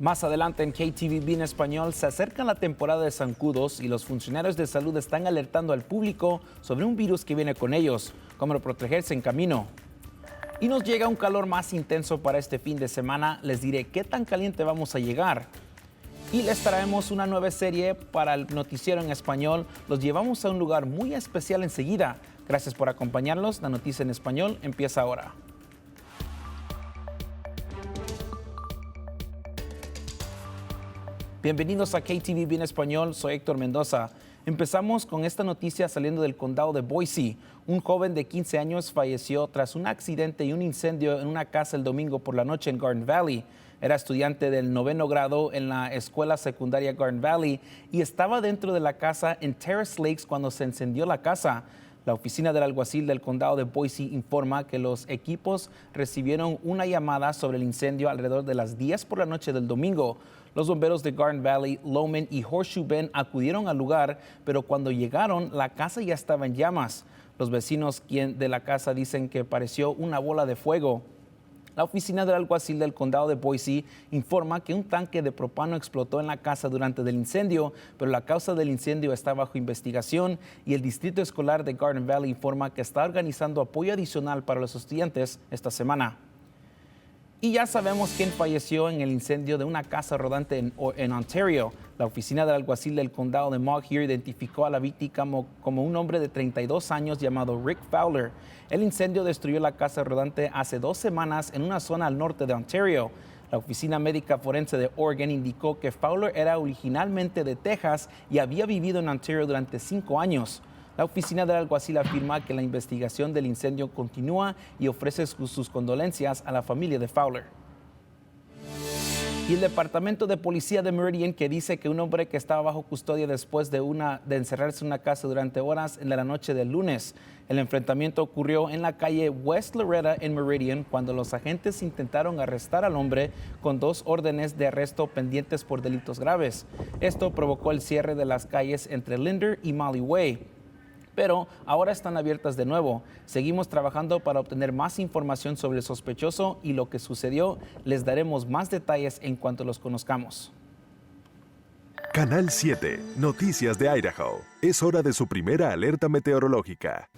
Más adelante en KTVB en español, se acerca la temporada de zancudos y los funcionarios de salud están alertando al público sobre un virus que viene con ellos, cómo protegerse en camino. Y nos llega un calor más intenso para este fin de semana. Les diré qué tan caliente vamos a llegar. Y les traemos una nueva serie para el noticiero en español. Los llevamos a un lugar muy especial enseguida. Gracias por acompañarnos. La noticia en español empieza ahora. Bienvenidos a KTVB en español, soy Héctor Mendoza. Empezamos con esta noticia saliendo del condado de Boise. Un joven de 15 años falleció tras un accidente y un incendio en una casa el domingo por la noche en Garden Valley. Era estudiante del 9º grado en la escuela secundaria Garden Valley y estaba dentro de la casa en Terrace Lakes cuando se encendió la casa. La oficina del alguacil del condado de Boise informa que los equipos recibieron una llamada sobre el incendio alrededor de las 10 por la noche del domingo. Los bomberos de Garden Valley, Lowman y Horseshoe Bend acudieron al lugar, pero cuando llegaron, la casa ya estaba en llamas. Los vecinos de la casa dicen que pareció una bola de fuego. La oficina del alguacil del condado de Boise informa que un tanque de propano explotó en la casa durante el incendio, pero la causa del incendio está bajo investigación y el distrito escolar de Garden Valley informa que está organizando apoyo adicional para los estudiantes esta semana. Y ya sabemos quién falleció en el incendio de una casa rodante en Ontario. La oficina del alguacil del condado de Maughir identificó a la víctima como un hombre de 32 años llamado Rick Fowler. El incendio destruyó la casa rodante hace 2 semanas en una zona al norte de Ontario. La Oficina Médica Forense de Oregon indicó que Fowler era originalmente de Texas y había vivido en Ontario durante 5 años. La oficina del alguacil afirma que la investigación del incendio continúa y ofrece sus condolencias a la familia de Fowler. Y el Departamento de Policía de Meridian, que dice que un hombre que estaba bajo custodia después de encerrarse en una casa durante horas en la noche del lunes. El enfrentamiento ocurrió en la calle West Loretta en Meridian cuando los agentes intentaron arrestar al hombre con 2 órdenes de arresto pendientes por delitos graves. Esto provocó el cierre de las calles entre Linder y Molly Way. Pero ahora están abiertas de nuevo. Seguimos trabajando para obtener más información sobre el sospechoso y lo que sucedió. Les daremos más detalles en cuanto los conozcamos. Canal 7, Noticias de Idaho. Es hora de su primera alerta meteorológica.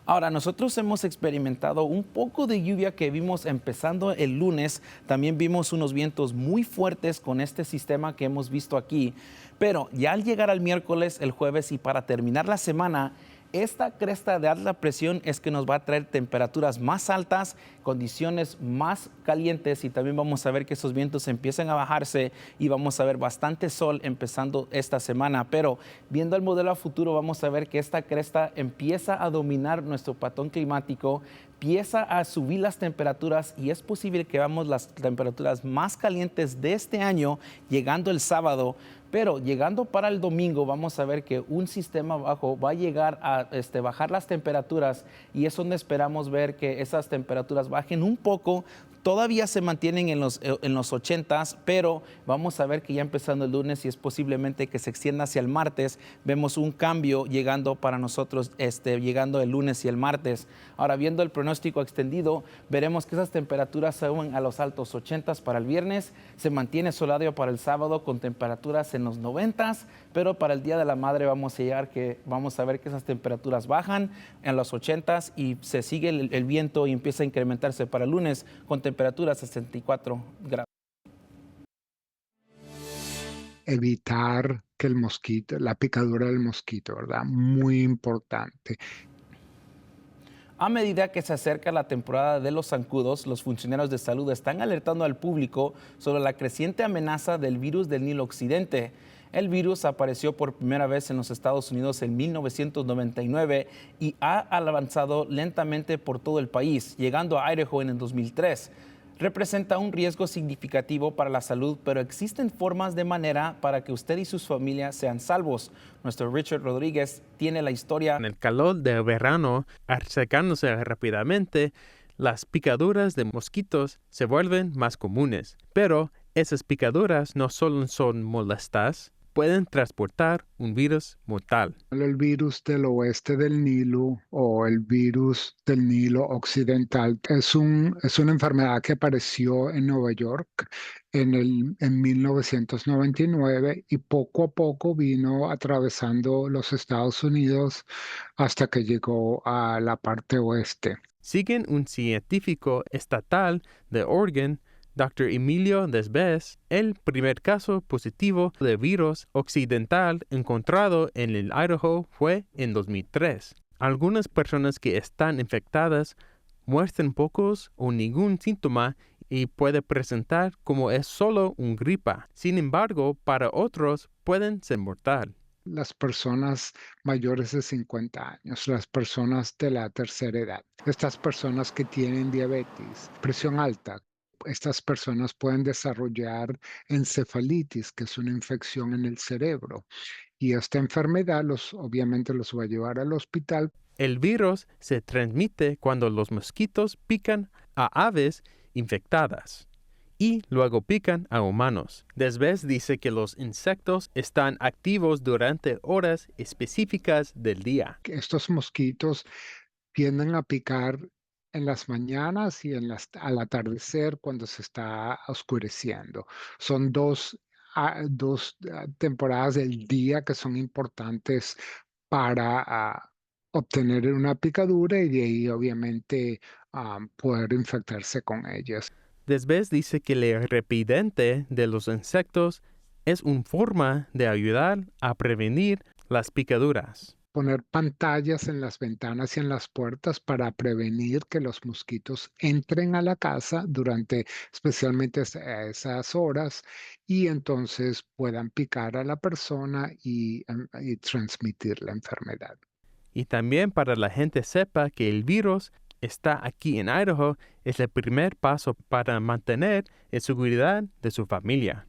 Ahora, nosotros hemos experimentado un poco de lluvia que vimos empezando el lunes. También vimos unos vientos muy fuertes con este sistema que hemos visto aquí. Pero ya al llegar al miércoles, el jueves y para terminar la semana, esta cresta de alta presión es que nos va a traer temperaturas más altas, condiciones más calientes y también vamos a ver que esos vientos empiezan a bajarse y vamos a ver bastante sol empezando esta semana. Pero viendo el modelo a futuro vamos a ver que esta cresta empieza a dominar nuestro patrón climático, empieza a subir las temperaturas y es posible que veamos las temperaturas más calientes de este año llegando el sábado. Pero llegando para el domingo vamos a ver que un sistema bajo va a llegar a bajar las temperaturas y es donde esperamos ver que esas temperaturas bajen un poco. Todavía se mantienen en los 80s, pero vamos a ver que ya empezando el lunes y es posiblemente que se extienda hacia el martes, vemos un cambio llegando para nosotros, llegando el lunes y el martes. Ahora, viendo el pronóstico extendido, veremos que esas temperaturas suben a los altos 80s para el viernes, se mantiene soleado para el sábado con temperaturas en los 90s, pero para el Día de la Madre vamos a ver que esas temperaturas bajan en los 80s y se sigue el viento y empieza a incrementarse para el lunes con temperaturas 64 grados. Evitar que la picadura del mosquito, ¿verdad? Muy importante. A medida que se acerca la temporada de los zancudos, los funcionarios de salud están alertando al público sobre la creciente amenaza del virus del Nilo Occidente. El virus apareció por primera vez en los Estados Unidos en 1999 y ha avanzado lentamente por todo el país, llegando a Idaho en el 2003. Representa un riesgo significativo para la salud, pero existen formas de manera para que usted y sus familias sean salvos. Nuestro Richard Rodríguez tiene la historia. En el calor del verano, acercándose rápidamente, las picaduras de mosquitos se vuelven más comunes. Pero esas picaduras no solo son molestas, pueden transportar un virus mortal. El virus del oeste del Nilo o el virus del Nilo occidental es una enfermedad que apareció en Nueva York en 1999 y poco a poco vino atravesando los Estados Unidos hasta que llegó a la parte oeste. Siguen un científico estatal de Oregon, Dr. Emilio Desbes, el primer caso positivo de virus occidental encontrado en el Idaho fue en 2003. Algunas personas que están infectadas muestran pocos o ningún síntoma y puede presentar como es solo un gripa. Sin embargo, para otros pueden ser mortal. Las personas mayores de 50 años, las personas de la tercera edad, estas personas que tienen diabetes, presión alta, estas personas pueden desarrollar encefalitis, que es una infección en el cerebro, y esta enfermedad obviamente los va a llevar al hospital. El virus se transmite cuando los mosquitos pican a aves infectadas y luego pican a humanos. Desbes dice que los insectos están activos durante horas específicas del día. Estos mosquitos tienden a picar en las mañanas y al atardecer cuando se está oscureciendo. Son dos temporadas del día que son importantes para obtener una picadura y de ahí obviamente poder infectarse con ellas. Desbes dice que la repidente de los insectos es una forma de ayudar a prevenir las picaduras. Poner pantallas en las ventanas y en las puertas para prevenir que los mosquitos entren a la casa durante especialmente esas horas y entonces puedan picar a la persona y transmitir la enfermedad. Y también para la gente sepa que el virus está aquí en Idaho es el primer paso para mantener la seguridad de su familia.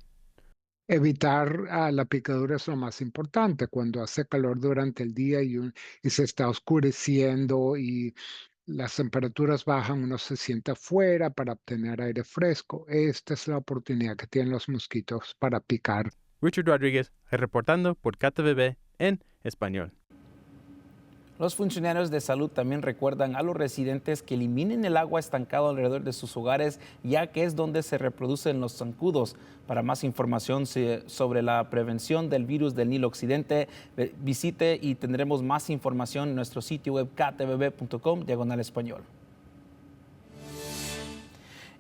Evitar la picadura es lo más importante. Cuando hace calor durante el día y se está oscureciendo y las temperaturas bajan, uno se sienta afuera para obtener aire fresco. Esta es la oportunidad que tienen los mosquitos para picar. Richard Rodríguez, reportando por KTVB en español. Los funcionarios de salud también recuerdan a los residentes que eliminen el agua estancada alrededor de sus hogares, ya que es donde se reproducen los zancudos. Para más información sobre la prevención del virus del Nilo Occidente, visite y tendremos más información en nuestro sitio web ktvb.com/español.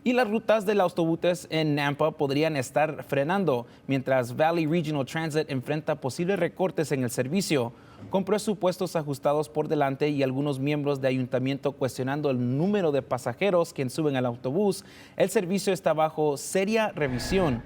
Y las rutas de los autobuses en Nampa podrían estar frenando, mientras Valley Regional Transit enfrenta posibles recortes en el servicio. Con presupuestos ajustados por delante y algunos miembros de ayuntamiento cuestionando el número de pasajeros que suben al autobús, el servicio está bajo seria revisión.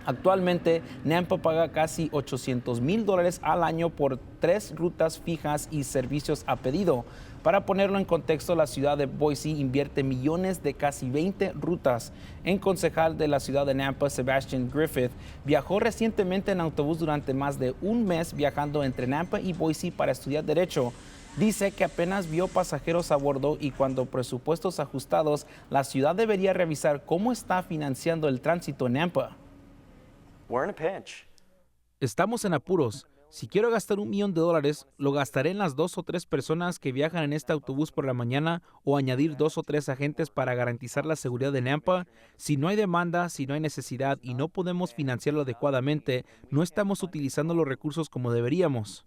Actualmente, Nampa paga casi $800,000 al año por 3 rutas fijas y servicios a pedido. Para ponerlo en contexto, la ciudad de Boise invierte millones de casi 20 rutas. El concejal de la ciudad de Nampa, Sebastian Griffith, viajó recientemente en autobús durante más de un mes viajando entre Nampa y Boise para estudiar Derecho. Dice que apenas vio pasajeros a bordo y cuando presupuestos ajustados, la ciudad debería revisar cómo está financiando el tránsito en Nampa. Estamos en apuros. Si quiero gastar $1 millón, lo gastaré en las 2 o 3 personas que viajan en este autobús por la mañana o añadir 2 o 3 agentes para garantizar la seguridad de Nampa. Si no hay demanda, si no hay necesidad y no podemos financiarlo adecuadamente, no estamos utilizando los recursos como deberíamos.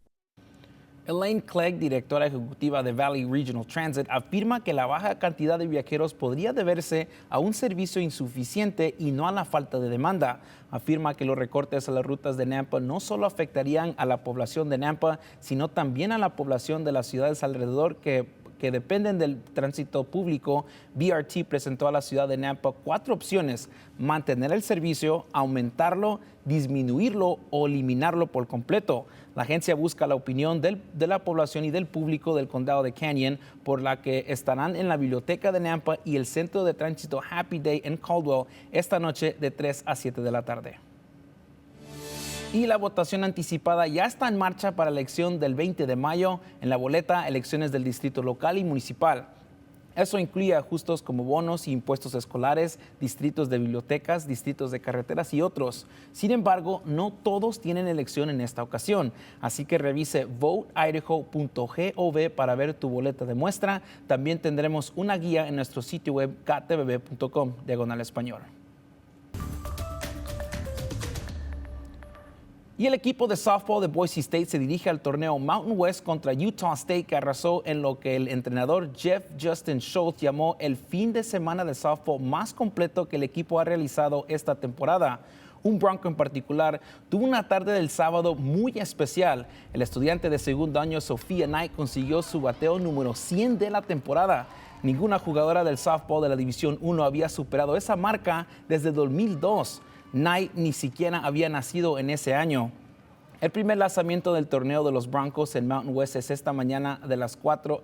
Elaine Clegg, directora ejecutiva de Valley Regional Transit, afirma que la baja cantidad de viajeros podría deberse a un servicio insuficiente y no a la falta de demanda. Afirma que los recortes a las rutas de Nampa no solo afectarían a la población de Nampa, sino también a la población de las ciudades alrededor que dependen del tránsito público. BRT presentó a la ciudad de Nampa 4 opciones: mantener el servicio, aumentarlo, disminuirlo o eliminarlo por completo. La agencia busca la opinión de la población y del público del condado de Canyon, por la que estarán en la biblioteca de Nampa y el centro de tránsito Happy Day en Caldwell esta noche de 3 a 7 de la tarde. Y la votación anticipada ya está en marcha para la elección del 20 de mayo. En la boleta, elecciones del distrito local y municipal. Eso incluye ajustes como bonos y impuestos escolares, distritos de bibliotecas, distritos de carreteras y otros. Sin embargo, no todos tienen elección en esta ocasión, así que revise voteidaho.gov para ver tu boleta de muestra. También tendremos una guía en nuestro sitio web ktvb.com/español. Y el equipo de softball de Boise State se dirige al torneo Mountain West contra Utah State, que arrasó en lo que el entrenador Jeff Justin Schultz llamó el fin de semana de softball más completo que el equipo ha realizado esta temporada. Un Bronco en particular tuvo una tarde del sábado muy especial. El estudiante de segundo año, Sophia Knight, consiguió su bateo número 100 de la temporada. Ninguna jugadora del softball de la División 1 había superado esa marca desde 2002. Knight ni siquiera había nacido en ese año. El primer lanzamiento del torneo de los Broncos en Mountain West es esta mañana de las 4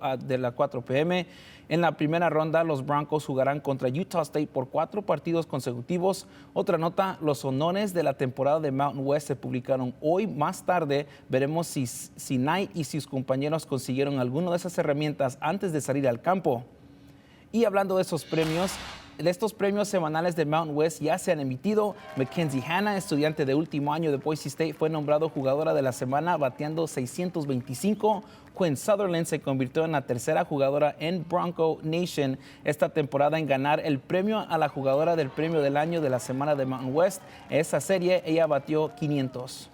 p.m. En la primera ronda, los Broncos jugarán contra Utah State por 4 partidos consecutivos. Otra nota, los honores de la temporada de Mountain West se publicaron hoy. Más tarde veremos si Knight y sus compañeros consiguieron alguna de esas herramientas antes de salir al campo. Y hablando de esos premios, estos premios semanales de Mountain West ya se han emitido. Mackenzie Hanna, estudiante de último año de Boise State, fue nombrado jugadora de la semana bateando 625. Quinn Sutherland se convirtió en la tercera jugadora en Bronco Nation esta temporada en ganar el premio a la jugadora del premio del año de la semana de Mountain West. En esa serie ella batió 500.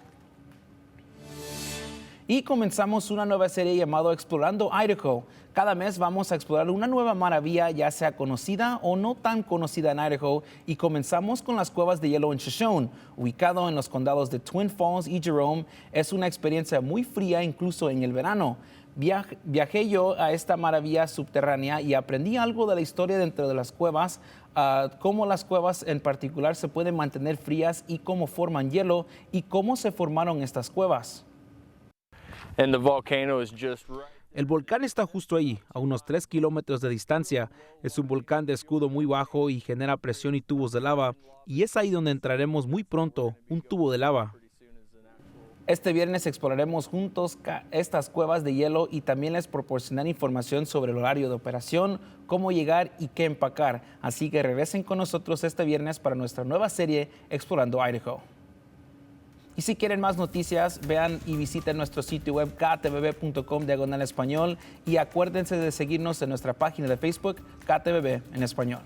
Y comenzamos una nueva serie llamada Explorando Idaho. Cada mes vamos a explorar una nueva maravilla, ya sea conocida o no tan conocida en Idaho, y comenzamos con las cuevas de hielo en Shoshone, ubicado en los condados de Twin Falls y Jerome. Es una experiencia muy fría incluso en el verano. Viajé yo a esta maravilla subterránea y aprendí algo de la historia dentro de las cuevas, cómo las cuevas en particular se pueden mantener frías y cómo forman hielo y cómo se formaron estas cuevas. El volcán está justo ahí, a unos 3 kilómetros de distancia. Es un volcán de escudo muy bajo y genera presión y tubos de lava. Y es ahí donde entraremos muy pronto, un tubo de lava. Este viernes exploraremos juntos estas cuevas de hielo y también les proporcionaré información sobre el horario de operación, cómo llegar y qué empacar. Así que regresen con nosotros este viernes para nuestra nueva serie Explorando Idaho. Y si quieren más noticias, vean y visiten nuestro sitio web ktvb.com/español y acuérdense de seguirnos en nuestra página de Facebook KTVB en español.